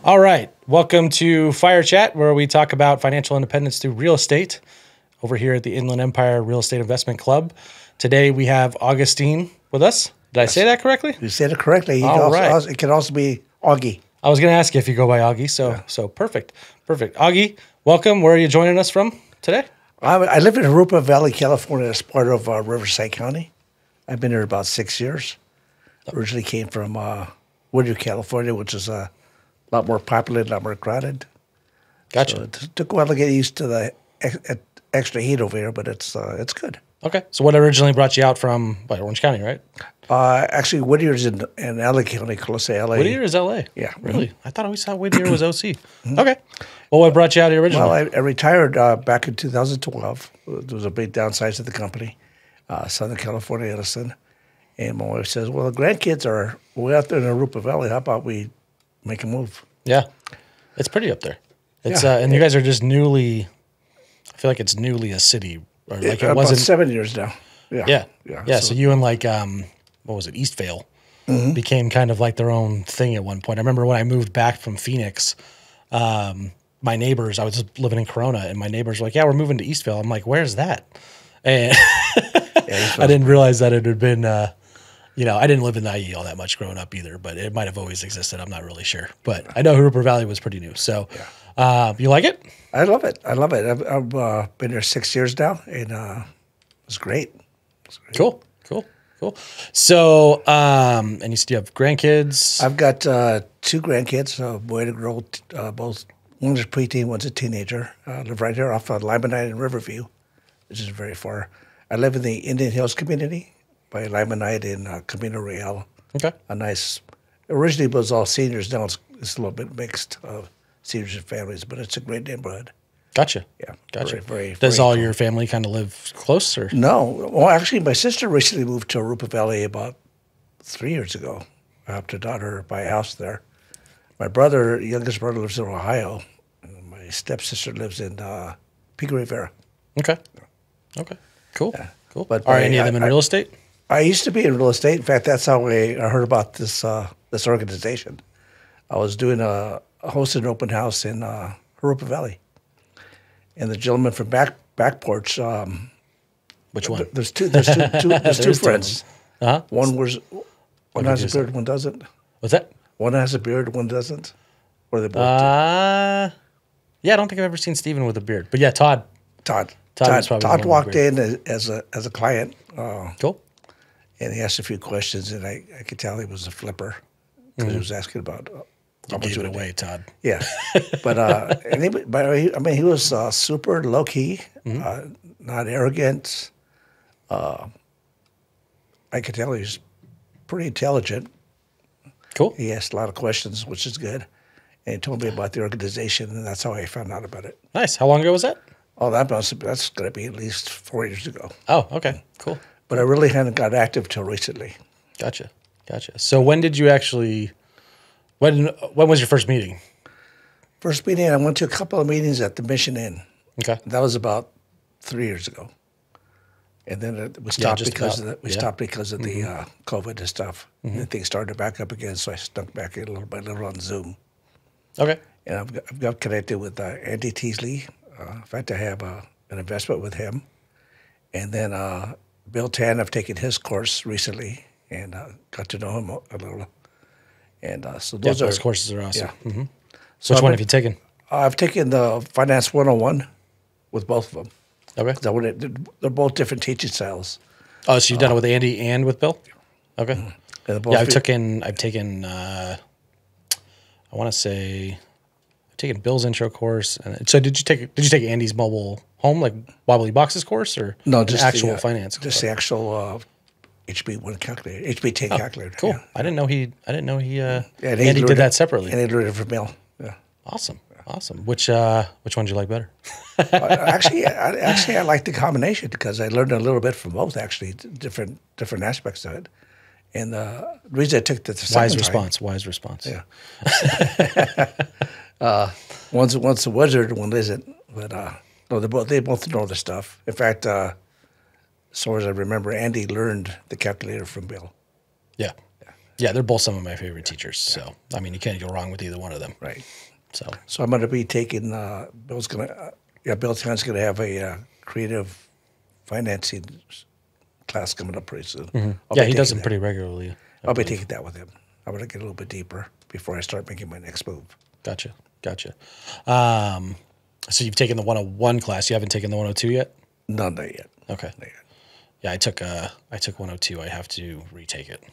All right. Welcome to FIREchat, where we talk about financial independence through real estate over here at the Inland Empire Real Estate Investment Club. Today we have Augustine with us. Did I say that correctly? You said it correctly. It can also be Augie. I was going to ask you if you go by Augie, so perfect. Perfect. Augie, welcome. Where are you joining us from today? I live in Arupa Valley, California, as part of Riverside County. I've been here about 6 years. Originally came from Woodard, California, which is a lot more populated, a lot more crowded. Gotcha. So it took a while to get used to the extra heat over here, but it's good. Okay. So what originally brought you out from Orange County, right? Actually, Whittier's in LA County, close to LA. Whittier is LA? Yeah. Really? I thought we saw Whittier was OC. Okay. Well, what brought you out here originally? Well, I retired back in 2012. There was a big downsize to the company, Southern California Edison. And my wife says, well, the grandkids are way out there in Arupa Valley. How about we make a move? Yeah. It's pretty up there. It's and you guys are just newly, I feel like it's newly a city. Or like it wasn't 7 years now. Yeah. So you and like, what was it, Eastvale became kind of like their own thing at one point. I remember when I moved back from Phoenix, my neighbors, I was just living in Corona, and my neighbors were like, yeah, we're moving to Eastvale. I'm like, where's that? And I didn't realize that it had been, I didn't live in the IE all that much growing up either, but it might have always existed. I'm not really sure. But I know Arupa Valley was pretty new. So you like it? I love it. I've been here 6 years now, and it's great. Cool. So, and you said you have grandkids? I've got 2 grandkids, a boy and a girl, both. One's a preteen, one's a teenager. I live right here off of Limonite and Riverview, which is very far. I live in the Indian Hills community by Limonite and Camino Real. Okay. Originally it was all seniors. Now it's a little bit mixed of seniors and families, but it's a great neighborhood. Gotcha. Yeah. Gotcha. Very Does all your family kind of live close? Or? No. Well, actually, my sister recently moved to Arupa Valley about 3 years ago. I helped her daughter buy a house there. My youngest brother, lives in Ohio. And my stepsister lives in Pico Rivera. Okay. Cool. Yeah. Cool. But are any of them in real estate? I used to be in real estate. In fact, that's how I heard about this organization. I was doing hosting an open house in Arupa Valley. And the gentleman from back porch. Which one? There's two friends. One has a beard, one doesn't. What's that? One has a beard, one doesn't. Or they both. Yeah, I don't think I've ever seen Steven with a beard. But yeah, Todd. Todd walked in as a client. Cool. And he asked a few questions, and I could tell he was a flipper because he was asking about. You gave it away, Todd. Yeah, but he was super low key, not arrogant. I could tell he was pretty intelligent. Cool. He asked a lot of questions, which is good, and he told me about the organization, and that's how I found out about it. Nice. How long ago was that? Oh, that's going to be at least 4 years ago. Oh, okay, cool. But I really hadn't got active till recently. Gotcha. So when did you actually? When was your first meeting? First meeting, I went to a couple of meetings at the Mission Inn. Okay. That was about 3 years ago. And then we stopped because of the COVID and stuff. And things started back up again, so I stuck back in little by little on Zoom. Okay. And I've got connected with Andy Teasley. In fact, I have an investment with him. And then Bill Tan, I've taken his course recently and got to know him a little. And so those courses are awesome. Yeah. So which one have you taken? I've taken the Finance 101 with both of them. Okay. They're both different teaching styles. Oh, so you've done it with Andy and with Bill? Okay. Yeah, I've taken. I want to say, I've taken Bill's intro course. And so did you take Andy's mobile home, like Wobbly Boxes course, or no, just the actual finance? Just the actual HB1 calculator, HB10 calculator. Cool. Yeah. I didn't know he Andy did that separately. And he learned it from Bill. Yeah. Awesome. Which one do you like better? Actually, I like the combination because I learned a little bit from both. Actually, different aspects of it. And the reason I took the wise response. Yeah. One's a wizard, one isn't. But no, they both know the stuff. In fact, as far as I remember, Andy learned the calculator from Bill. Yeah. Yeah, they're both some of my favorite teachers. So, I mean, you can't go wrong with either one of them. Right. So I'm going to be taking, Bill's going to, Bill Tan's going to have a creative financing class coming up pretty soon. yeah, he does them pretty regularly. I'll be taking that with him. I'm going to get a little bit deeper before I start making my next move. Gotcha. So you've taken the 101 class. You haven't taken the 102 yet? No, not yet. Okay. Not yet. Yeah, I took 102. I have to retake it.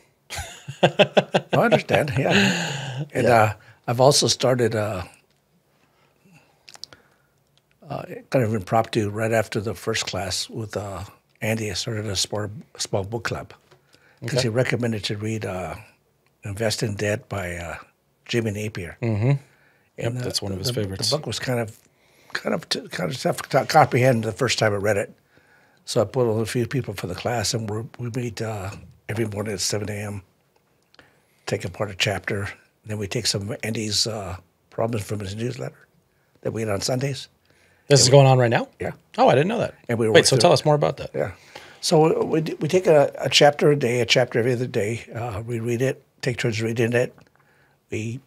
I understand. Yeah. And I've also started kind of impromptu right after the first class with Andy. I started a small book club because he recommended to read Invest in Debt by Jimmy Napier. Mm-hmm. Yep, that's one of his favorites. The book was kind of tough to comprehend the first time I read it. So I put a few people for the class, and we meet every morning at 7 a.m., take apart a chapter, and then we take some of Andy's problems from his newsletter that we get on Sundays. This is going on right now? Yeah. Oh, I didn't know that. And Wait, so tell us more about that. Yeah. So we take a chapter a day, a chapter every other day. We read it, take turns reading it. We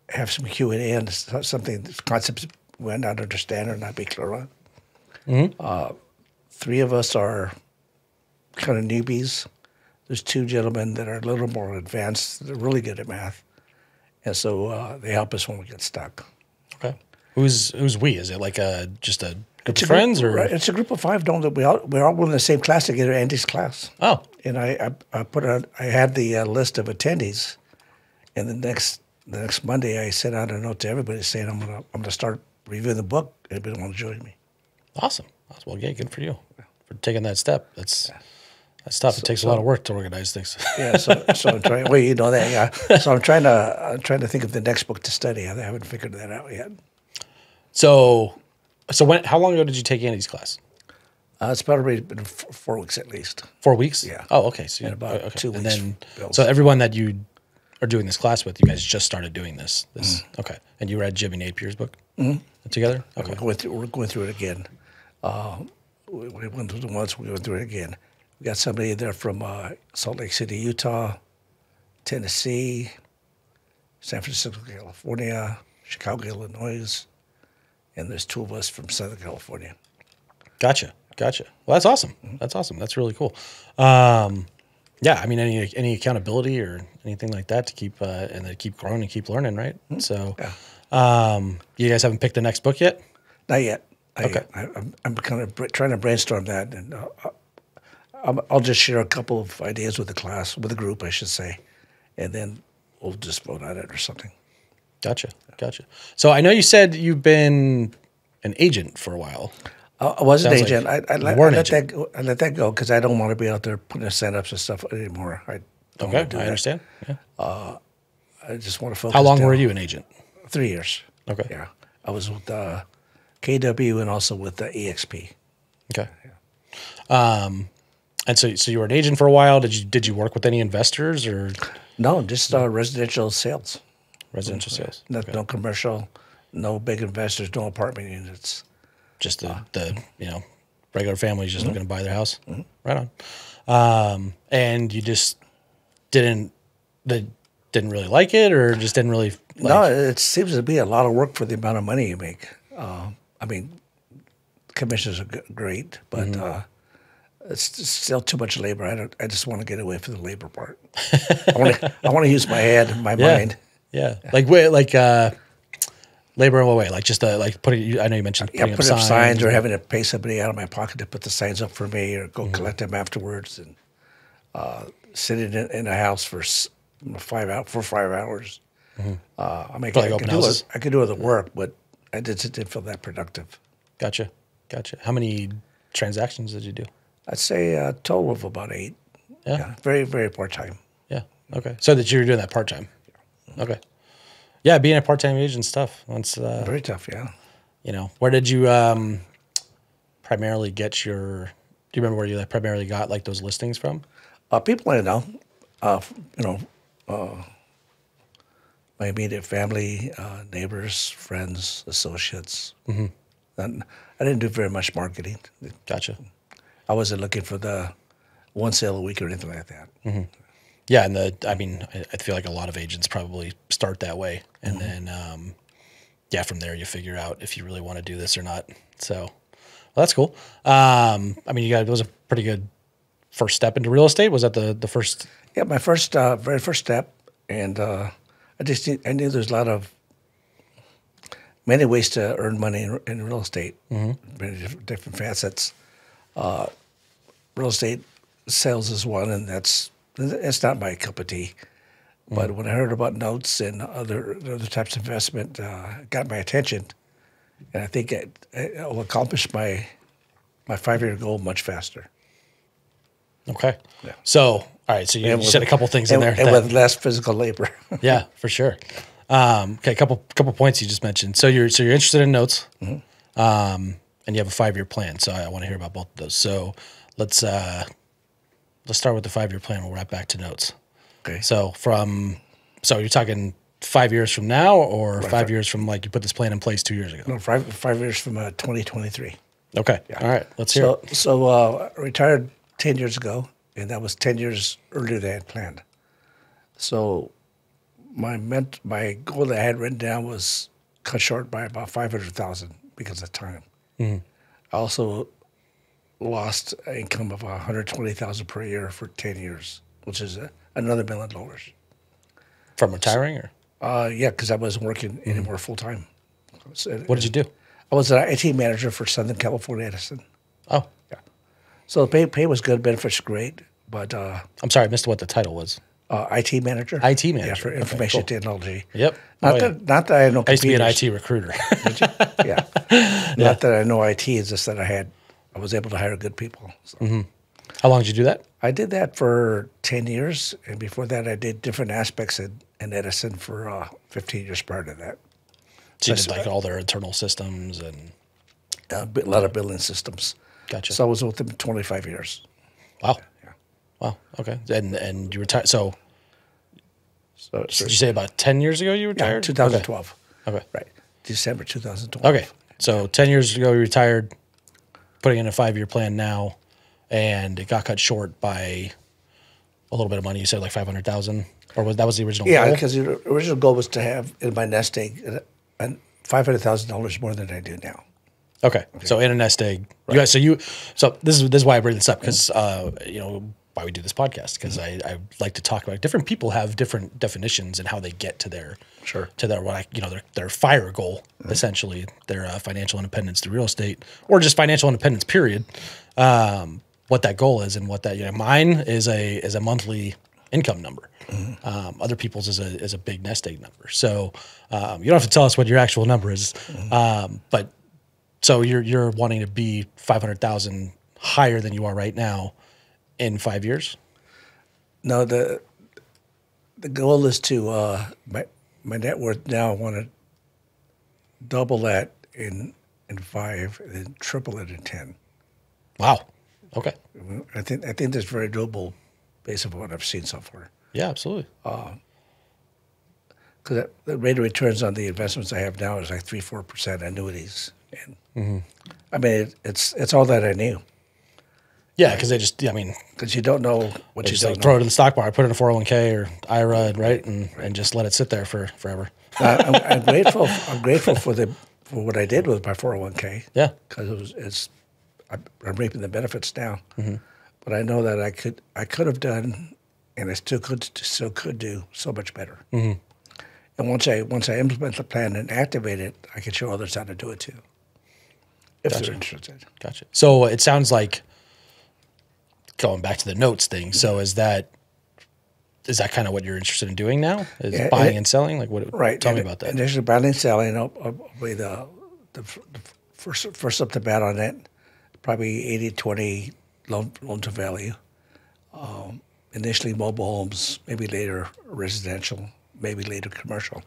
have some Q&A on something, concepts we might not understand or not be clear on. Mm-hmm. 3 of us are kind of newbies. There's 2 gentlemen that are a little more advanced. They're really good at math. And so they help us when we get stuck. Okay. Who's we? Is it like just a group of friends? Or? Right, it's a group of 5, don't that we're all in the same class together, Andy's class. Oh. And I had the list of attendees. And the next Monday, I sent out a note to everybody saying I'm gonna start reviewing the book. Anybody want to join me? Awesome. Well, yeah, good for you for taking that step. That's tough. It takes a lot of work to organize things. Yeah. So I'm trying. Well, you know that. Yeah. So I'm trying to think of the next book to study. I haven't figured that out yet. So how long ago did you take Andy's class? It's probably been 4 weeks at least. 4 weeks? Yeah. Oh, okay. So and about 2 weeks. And then, so everyone that you are doing this class with, you guys just started doing this. Okay. And you read Jimmy Napier's book together? Okay. We're going through it again. We went through it once. We went through it again. We got somebody there from Salt Lake City, Utah, Tennessee, San Francisco, California, Chicago, Illinois, and there's 2 of us from Southern California. Gotcha. Well, that's awesome. That's awesome. That's really cool. Yeah, I mean, any accountability or anything like that to keep and then keep growing and keep learning, right? So, you guys haven't picked the next book yet? Not yet. Okay. I'm kind of trying to brainstorm that, and I'll just share a couple of ideas with the group, I should say, and then we'll just vote on it or something. Gotcha. So I know you said you've been an agent for a while. I was an agent. Like I let that go because I don't want to be out there putting the sign-ups and stuff anymore. I understand. Yeah. I just want to focus. How long were you an agent? 3 years. Okay. Yeah. I was with KW and also with the EXP. Okay. Yeah. And so you were an agent for a while. Did you work with any investors or? No, just residential sales. Residential sales. No commercial, no big investors, no apartment units. Just the regular families just looking to buy their house. Right on. And you just didn't really like it, or just didn't really. No, it seems to be a lot of work for the amount of money you make. I mean, commissions are great, but it's still too much labor. I just want to get away from the labor part. I want to use my head and my mind. Yeah. Like labor in what way? Like just putting. I know you mentioned putting up signs or having to pay somebody out of my pocket to put the signs up for me, or go collect them afterwards, and sitting in a house for 5 hours. I mean, I could do other work, but I didn't feel that productive. Gotcha. How many transactions did you do? I'd say a total of about 8. Yeah. Very, very part-time. Yeah. Okay. So that you were doing that part-time. Okay. Yeah, being a part-time agent's tough. It's very tough, yeah. Where did you primarily get your? Do you remember where you primarily got like those listings from? People I know, my immediate family, neighbors, friends, associates. And I didn't do very much marketing. Gotcha. I wasn't looking for the one sale a week or anything like that. Yeah, and I feel like a lot of agents probably start that way, and then from there you figure out if you really want to do this or not. So, well, that's cool. It was a pretty good first step into real estate. Was that the first? Yeah, my very first step, and I knew there's a lot of many ways to earn money in real estate, many different facets. Real estate sales is one, and it's not my cup of tea. But when I heard about notes and other types of investment, it got my attention, and I think it will accomplish my 5-year goal much faster. Okay. Yeah. So, all right. So you said a couple things in there. And with less physical labor. Yeah, for sure. Okay, a couple points you just mentioned. So you're interested in notes, and you have a 5-year plan. So I want to hear about both of those. So let's start with the 5-year plan. We'll wrap back to notes. Okay. So you're talking 5 years from now, or 5 years from like you put this plan in place 2 years ago? No, 5 years from 2023. Okay. Yeah. All right. Let's hear it. So I retired 10 years ago, and that was 10 years earlier than I had planned. So my goal that I had written down was cut short by about $500,000 because of time. I also lost an income of $120,000 per year for 10 years, which is another $1 million. From retiring, or? Yeah, because I wasn't working anymore full time. What did you do? I was an IT manager for Southern California Edison. Oh, yeah. So the pay was good, benefits great, but I'm sorry, I missed what the title was. IT manager. IT manager. Yeah, for information technology. Yep. Not that I know. I used to be an IT recruiter. Did you? Yeah. Not that I know IT. It's just that I was able to hire good people. So. How long did you do that? I did that for 10 years, and before that, I did different aspects in Edison for 15 years prior to that. So you did like all their internal systems and a lot of building systems. Gotcha. So I was with them 25 years. Wow. Yeah. Wow. Okay. And you retired. So did you So say about 10 years ago you retired? 2012. Okay. Right. December 2012. Okay. So 10 years ago you retired, putting in a 5-year plan now, and it got cut short by a little bit of money. You said like 500,000, or that was the original Yeah, goal? because the original goal was to have in my nest egg $500,000 more than I do now. Okay. So in a nest egg, right. So this is why I bring this up, because why we do this podcast, because I like to talk about different people have different definitions and how they get to their their FIRE goal, essentially their financial independence through real estate, or just financial independence period. What that goal is, and what that mine is a monthly income number. Other people's is a big nest egg number. So you don't have to tell us what your actual number is, but so you're wanting to be 500,000 higher than you are right now in 5 years? No, the goal is to my net worth now. I want to double that in 5, and then triple it in 10. Wow. Okay. I think that's very doable based on what I've seen so far. Yeah, absolutely. Because the rate of returns on the investments I have now is like 3-4% annuities, and I mean it's all that I knew. Yeah, because because you don't know what you don't know. Throw it in the stock market, put it in a 401k or IRA, right, and just let it sit there for forever. I'm grateful. I'm grateful for what I did with my 401k. Yeah, because I'm reaping the benefits now. But I know that I could have done, and I still could do so much better. And once I implement the plan and activate it, I can show others how to do it too, if they're interested. Gotcha. So it sounds like, going back to the notes thing. So is that kind of what you're interested in doing now? Is buying and selling? Like what? Right. Tell me about that. Initially, buying and selling, I'll be the first up to bat on it. Probably 80-20 loan to value. Initially, mobile homes, maybe later residential, maybe later commercial.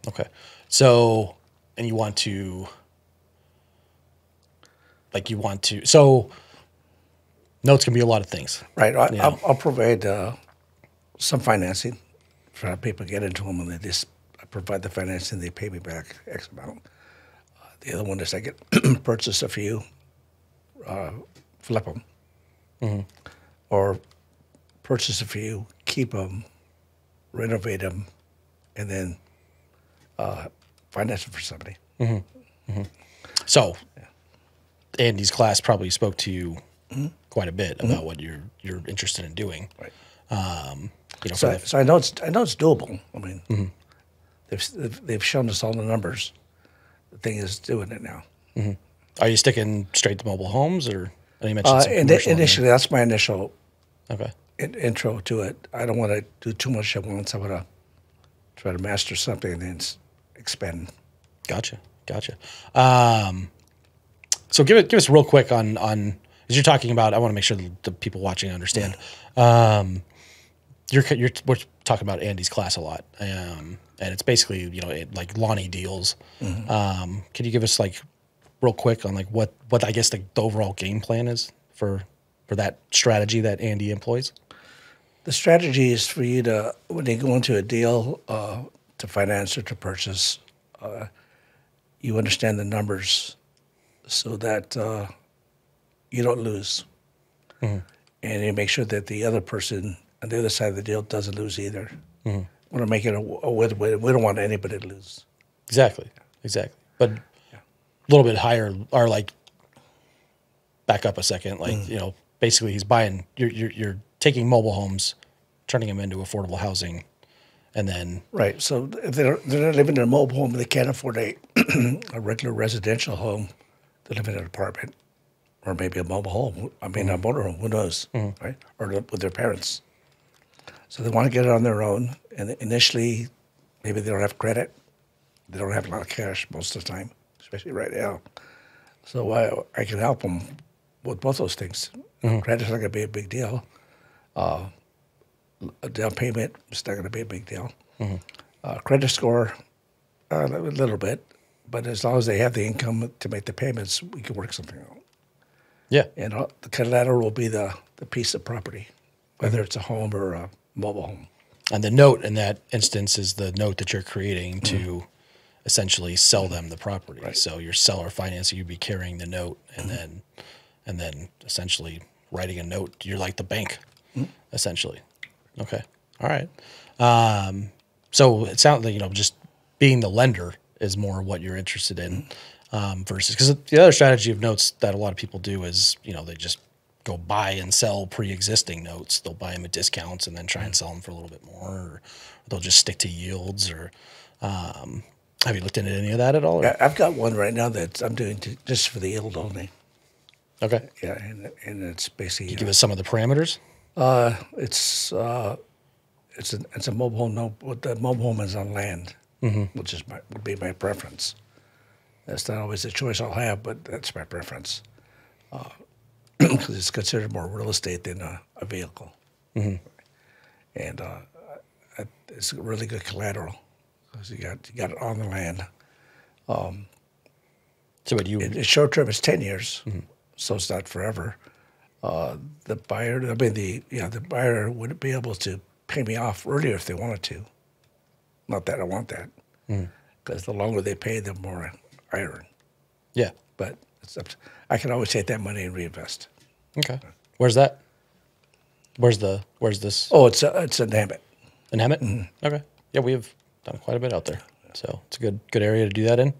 Okay. So, and you want to, so notes can be a lot of things. Right. I'll provide some financing for people to get into them, and I provide the financing, they pay me back X amount. The other one is I get purchase a few, flip them, or purchase a few, keep them, renovate them, and then finance them for somebody. So Andy's class probably spoke to you quite a bit about what you're interested in doing. Right. You know, So I know it's doable. I mean, they've shown us all the numbers. The thing is doing it now. are you sticking straight to mobile homes, or I know you mentioned some commercial initially, that's my initial okay. intro to it. I don't want to do too much at once. I want to try to master something and then expand. Gotcha. So give us real quick on as you're talking about. I want to make sure the people watching understand. We're talking about Andy's class a lot, and it's basically like Lonnie deals. Can you give us like real quick on like what I guess the overall game plan is for that strategy that Andy employs? The strategy is for you to, when you go into a deal to finance or to purchase, you understand the numbers so that you don't lose. And you make sure that the other person on the other side of the deal doesn't lose either. We want to make it a win-win. We don't want anybody to lose. Exactly. But a little bit higher, or like back up a second, like basically he's buying. You're taking mobile homes, turning them into affordable housing, and then right. So if they're not living in a mobile home, they can't afford a regular residential home. They live in an apartment, or maybe a mobile home. I mean, a motorhome. Who knows, right? Or with their parents. So they want to get it on their own, and initially, maybe they don't have credit. They don't have a lot of cash most of the time, especially right now. So I can help them with both those things. Credit's not going to be a big deal. A down payment is not going to be a big deal. Credit score, a little bit, but as long as they have the income to make the payments, we can work something out. Yeah. And the collateral will be the piece of property, whether it's a home or a mobile home. And the note in that instance is the note that you're creating to essentially sell them the property. Right. So your seller financing, you'd be carrying the note and then essentially writing a note. You're like the bank, essentially. Okay. All right. So it sounds like, just being the lender is more what you're interested in, versus, because the other strategy of notes that a lot of people do is, they just go buy and sell pre-existing notes. They'll buy them at discounts and then try and sell them for a little bit more, or they'll just stick to yields. Or have you looked into any of that at all? Or? I've got one right now that I'm doing just for the yield only. Okay. Yeah, and it's basically. Can you give us some of the parameters? It's a mobile home. No, the mobile home is on land, which would be my preference. That's not always the choice I'll have, but that's my preference. Because it's considered more real estate than a vehicle. And it's a really good collateral because you got it on the land. So what in short term, it's 10 years, so it's not forever. The buyer, the buyer would be able to pay me off earlier if they wanted to. Not that I want that, because the longer they pay, the more I earn. Yeah, but it's up to, I can always take that money and reinvest. Okay, where's that? Where's this? Oh, it's in Hammett. In Hammett? Okay, yeah, we have done quite a bit out there, so it's a good area to do that in.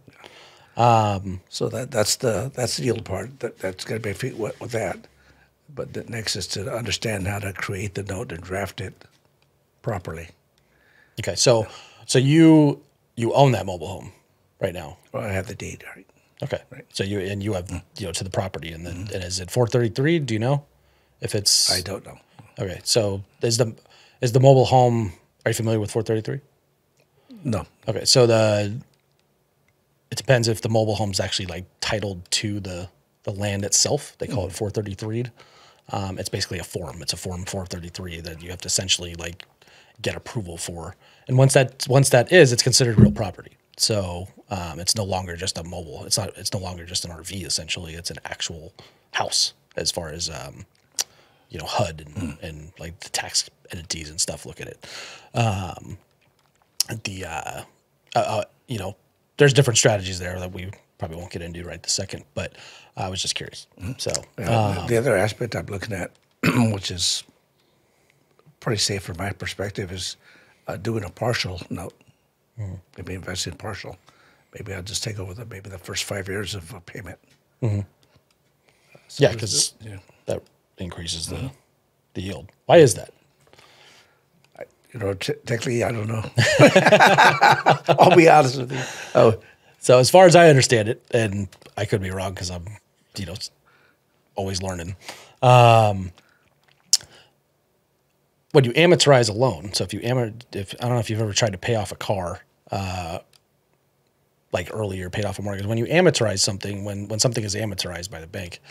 So that's the yield part. That's going to be with that. But the next is to understand how to create the note and draft it properly. Okay, so you own that mobile home right now. Well, I have the deed, right? Okay, right. So you have to the property, and then and is it 433? Do you know if it's? I don't know. Okay, so is the mobile home? Are you familiar with 433? No. Okay, so it depends if the mobile home's actually like titled to the land itself. They call it 433. It's basically a form. It's a form 433 that you have to essentially like get approval for. And once that is, it's considered real property. So it's no longer just a mobile. It's no longer just an RV. Essentially, it's an actual house as far as HUD and like the tax entities and stuff look at it. There's different strategies there that we probably won't get into right this second, but I was just curious. So the other aspect I'm looking at, which is pretty safe from my perspective is doing a partial note. Maybe invest in partial. Maybe I'll just take over maybe the first 5 years of payment. So Yeah, because that increases the yield. Why is that? Technically, I don't know. I'll be honest with you. Oh, so as far as I understand it, and I could be wrong because I'm, always learning. When you amortize a loan, so if I don't know if you've ever tried to pay off a car, like earlier, paid off a mortgage. When you amortize something, when something is amortized by the bank,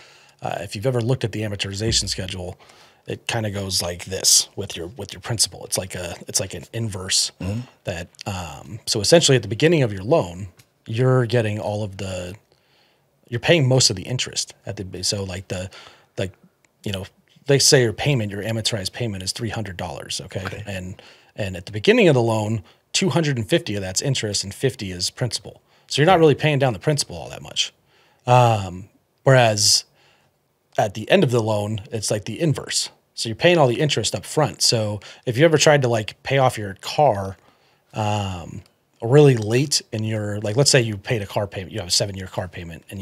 if you've ever looked at the amortization schedule, it kind of goes like this with your principal. It's like an inverse that. So essentially, at the beginning of your loan, you're getting you're paying most of the interest at the. So they say your amortized payment is $300. Okay, and at the beginning of the loan, 250 of that's interest and 50 is principal. So you're not really paying down the principal all that much. Whereas at the end of the loan, it's like the inverse. So you're paying all the interest up front. So if you ever tried to pay off your car really late in your, let's say you paid a car payment, you have a 7-year car payment, and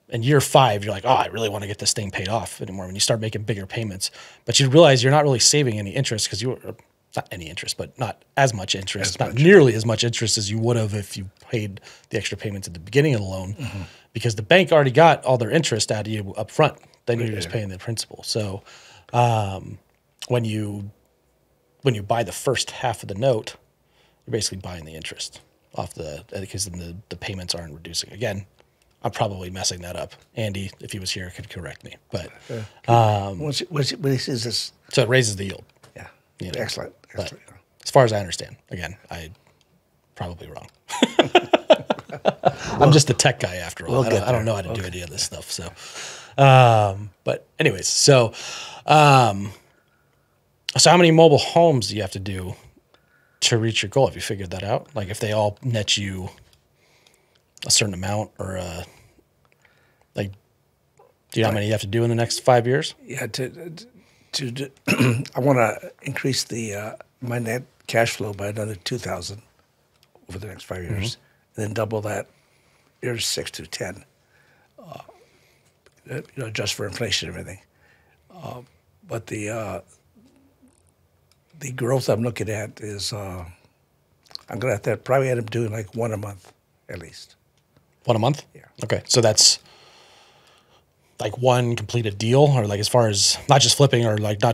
in year 5, you're like, oh, I really want to get this thing paid off anymore. When you start making bigger payments, but you realize you're not really saving any interest because not any interest, but not as much interest, nearly as much interest as you would have if you paid the extra payments at the beginning of the loan, because the bank already got all their interest out of you up front. Then you're just paying the principal. So when you buy the first half of the note, you're basically buying the interest off because then the payments aren't reducing. Again, I'm probably messing that up. Andy, if he was here, could correct me. But what is this? So it raises the yield. Yeah, excellent. As far as I understand, again, I probably wrong. I'm just the tech guy after all. I don't know how to do any of this stuff. So, but anyways, so how many mobile homes do you have to do to reach your goal? Have you figured that out? Like if they all net you a certain amount, or do you know how many you have to do in the next 5 years? Yeah, I want to increase my net cash flow by another 2,000 over the next 5 years, and then double that years 6 to 10. Just for inflation and everything. But the growth I'm looking at is I'm going to have to probably end up doing one a month at least. One a month? Yeah. Okay, so that's one completed deal, or as far as not just flipping, or not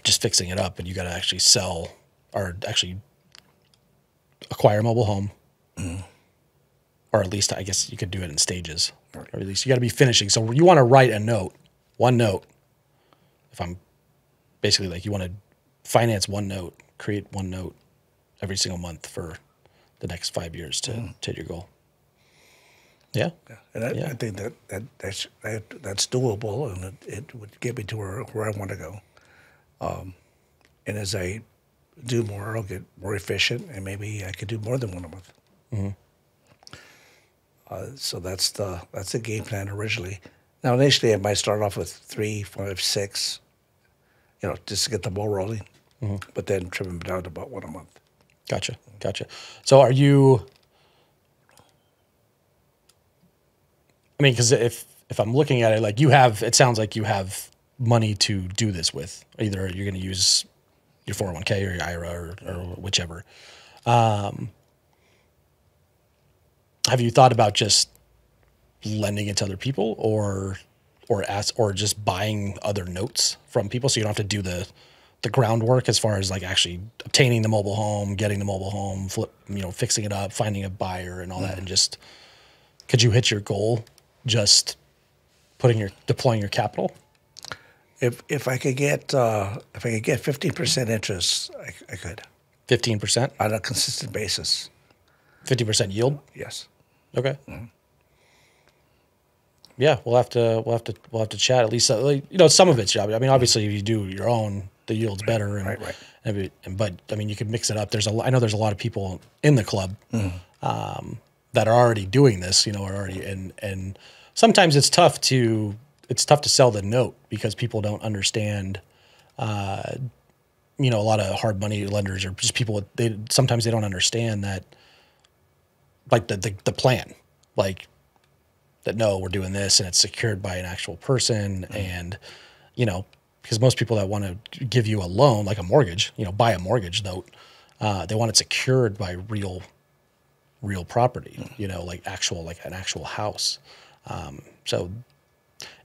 just fixing it up, but you got to actually sell or actually acquire a mobile home, or at least I guess you could do it in stages, or at least you got to be finishing. So you want to write one note. If I'm basically you want to finance one note, create one note every single month for the next 5 years to hit your goal. Yeah. And I think that's doable, and it would get me to where I want to go. And as I do more, I'll get more efficient, and maybe I could do more than one a month. So that's the game plan originally. Now, initially, I might start off with 3, 5, 6, just to get the ball rolling, but then trim them down to about one a month. Gotcha. So are you? I mean, because if I'm looking at it, it sounds like you have money to do this with. Either you're going to use your 401k or your IRA or whichever. Have you thought about just lending it to other people, or just buying other notes from people, so you don't have to do the groundwork as far as actually obtaining the mobile home, getting the mobile home, fixing it up, finding a buyer and all that, and just could you hit your goal just deploying your capital? If I could get 15% interest, I could. 15% on a consistent basis. 50% yield? Yes. Okay. Yeah, we'll have to chat at least. Some of it's job. I mean, obviously, if you do your own, the yield's better. And, right. But I mean, you could mix it up. I know there's a lot of people in the club that are already doing this. And sometimes it's tough to sell the note because people don't understand you know, a lot of hard money lenders or just people, sometimes they don't understand that, like the plan, like that, no, we're doing this and it's secured by an actual person. And, you know, because most people that want to give you a loan, like a mortgage, you know, buy a mortgage note, they want it secured by real property, you know, like an actual house. So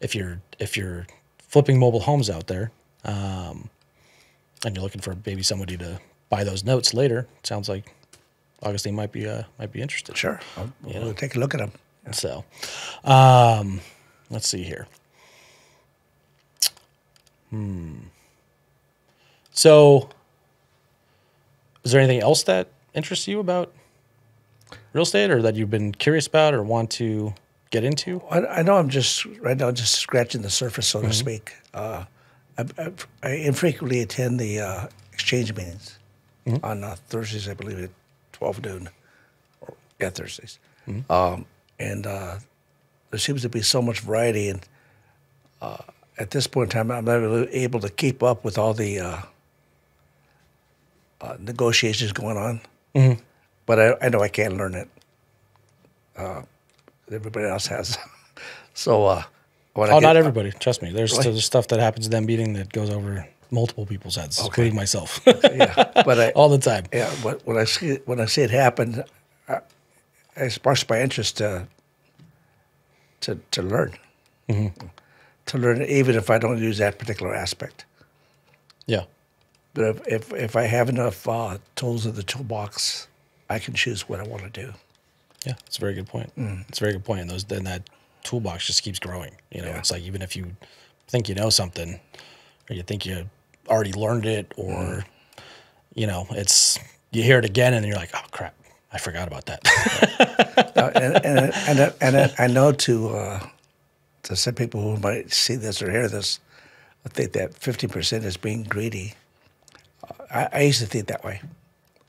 if you're flipping mobile homes out there, and you're looking for maybe somebody to buy those notes later, it sounds like Augustine might be interested. Sure. We'll take a look at them. Yeah. So, let's see here. So is there anything else that interests you about real estate, or that you've been curious about or want to get into? I know I'm just right now just scratching the surface, so to speak. I infrequently attend the exchange meetings on Thursdays, I believe, at 12 noon. Thursdays. And there seems to be so much variety, and at this point in time, I'm not really able to keep up with all the negotiations going on. But I know I can learn it. Everybody else has. So, not everybody. Trust me. There's stuff that happens in that meeting that goes over multiple people's heads, including myself. but all the time. Yeah, but when I see it happen, I sparks my interest to learn. To learn, even if I don't use that particular aspect. Yeah. But if I have enough tools in the toolbox, I can choose what I want to do. Yeah, it's a very good point. It's a very good point. And then that toolbox just keeps growing. You know, it's like, even if you think you know something, or you think you already learned it, or you know, you hear it again and you're like, oh crap, I forgot about that. and I know to some people who might see this or hear this, I think that 50% is being greedy. I used to think that way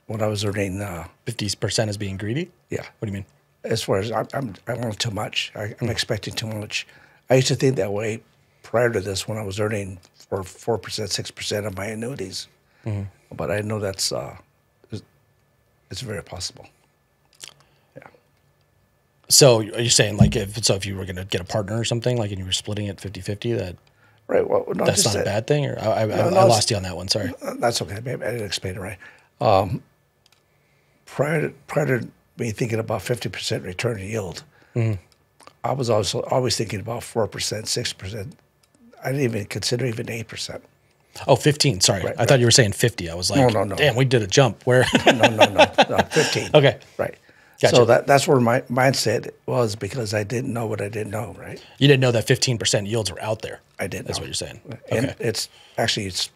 when I was earning 50% is being greedy. Yeah. What do you mean? As far as I want too much, I'm expecting too much. I used to think that way prior to this when I was earning 4%, 6% of my annuities. But I know that's it's very possible. Yeah. So are you saying, like, if you were going to get a partner or something, like, and you were splitting it 50-50, that right? Well, no, that's not a bad thing, or I lost you on that one. Sorry. That's okay. Maybe I didn't explain it right. Prior to me thinking about 50% return yield, I was also always thinking about 4%, 6%. I didn't even consider even 8%. Oh, 15. Sorry. I thought you were saying 50. I was like, no. Damn, we did a jump. Where? No, 15. Okay. Right. Gotcha. So that's where my mindset was, because I didn't know what I didn't know, right? You didn't know that 15% yields were out there. I didn't. That's know. what you're saying. And Okay. it's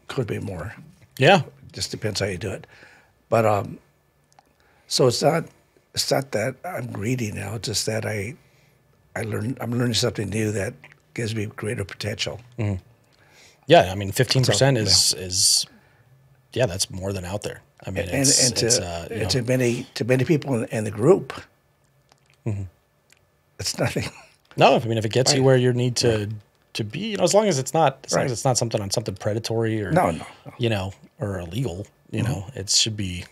could be more. Yeah. It just depends how you do it. But so it's not that I'm greedy now. It's just that I'm learning something new that gives me greater potential. Yeah, I mean, 15% is that's more than out there. I mean, to many people in the group, it's nothing. No, I mean, if it gets you where you need to be, you know, as long as it's not something predatory or no. you know, or illegal, you know, it should be,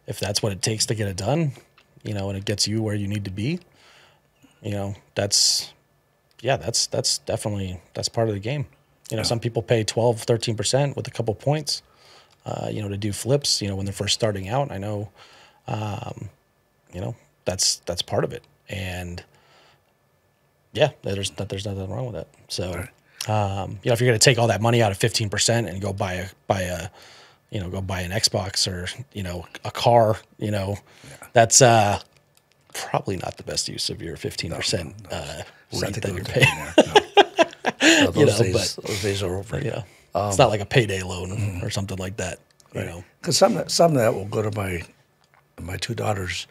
if that's what it takes to get it done, you know, and it gets you where you need to be, you know, that's definitely part of the game. You know, some people pay 12, 13% with a couple points, you know, to do flips, you know, when they're first starting out. I know, you know, that's part of it. And yeah, there's nothing wrong with that. So, you know, if you're going to take all that money out of 15% and go buy an Xbox or, you know, a car, you know, that's probably not the best use of your 15% rate that you're paying. Those days are over. Yeah, it's not like a payday loan or something like that. You know, because some of that will go to my two daughters,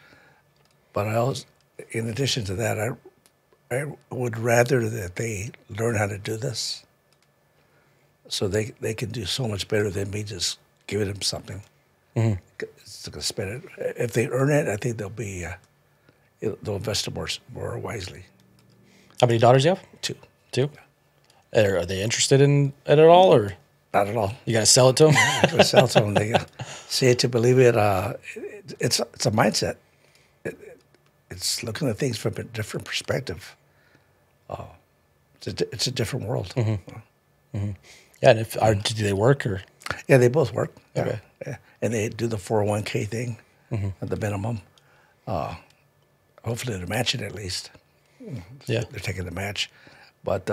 but I also, in addition to that, I would rather that they learn how to do this, so they can do so much better than me just giving them something. It's going to spend it. If they earn it, I think they'll invest it more wisely. How many daughters do you have? Two. Yeah. Are they interested in it at all, or? Not at all. You got to sell it to them? To sell to them. They see it to believe it. It's a mindset. It's looking at things from a different perspective. It's a different world. Yeah, and do they work or? Yeah, they both work. Okay. Yeah. And they do the 401k thing at the minimum. Hopefully they're matching at least. Yeah. They're taking the match. But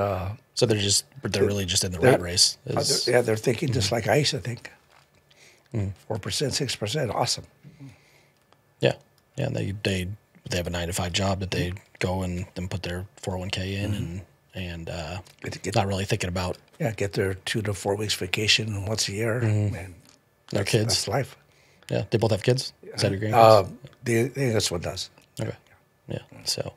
so they're really just in the rat race. They're thinking just like ICE, I think. 4%, 6%, awesome. Yeah. Yeah, and they have a 9-to-5 job that they go and then put their 401k in and not really thinking about. Yeah, get their 2 to 4 weeks vacation once a year. And their kids. That's life. Yeah, they both have kids? Is that your grandkids? The youngest one does. Okay. Yeah. So,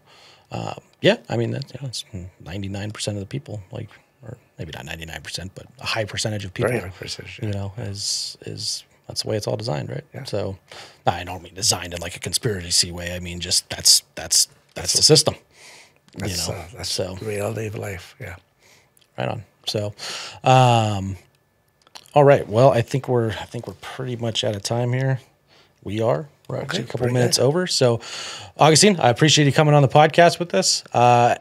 yeah, I mean, it's 99% of the people, like, or maybe not 99%, but a high percentage of people, Very high percentage, yeah. you know, is that's the way it's all designed, right? Yeah. So, I don't mean designed in like a conspiracy way. I mean, just that's the system. That's so the reality of life. Yeah. Right on. So, all right. Well, I think we're pretty much out of time here. We're actually a couple minutes over. So, Augustine, I appreciate you coming on the podcast with us.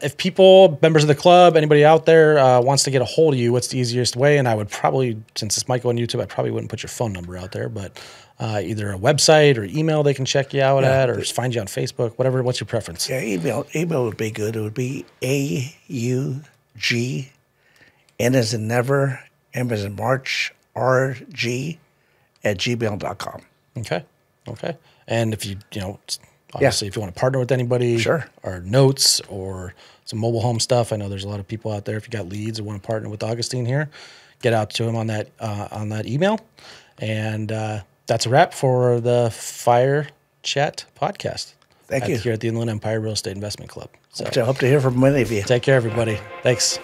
If people, members of the club, anybody out there wants to get a hold of you, what's the easiest way? And I would probably, since this might go on YouTube, I probably wouldn't put your phone number out there, but either a website or email they can check you out at, or just find you on Facebook, whatever. What's your preference? Yeah, email would be good. It would be AUG, N as in never, M as in March, RG @gmail.com. Okay. And if you obviously if you want to partner with anybody, sure, or notes or some mobile home stuff, I know there's a lot of people out there. If you got leads or want to partner with Augustine here, get out to him on that email. And that's a wrap for the FIREchat podcast. Thank you. Here at the Inland Empire Real Estate Investment Club. So I hope to hear from many of you. Take care, everybody. Thanks.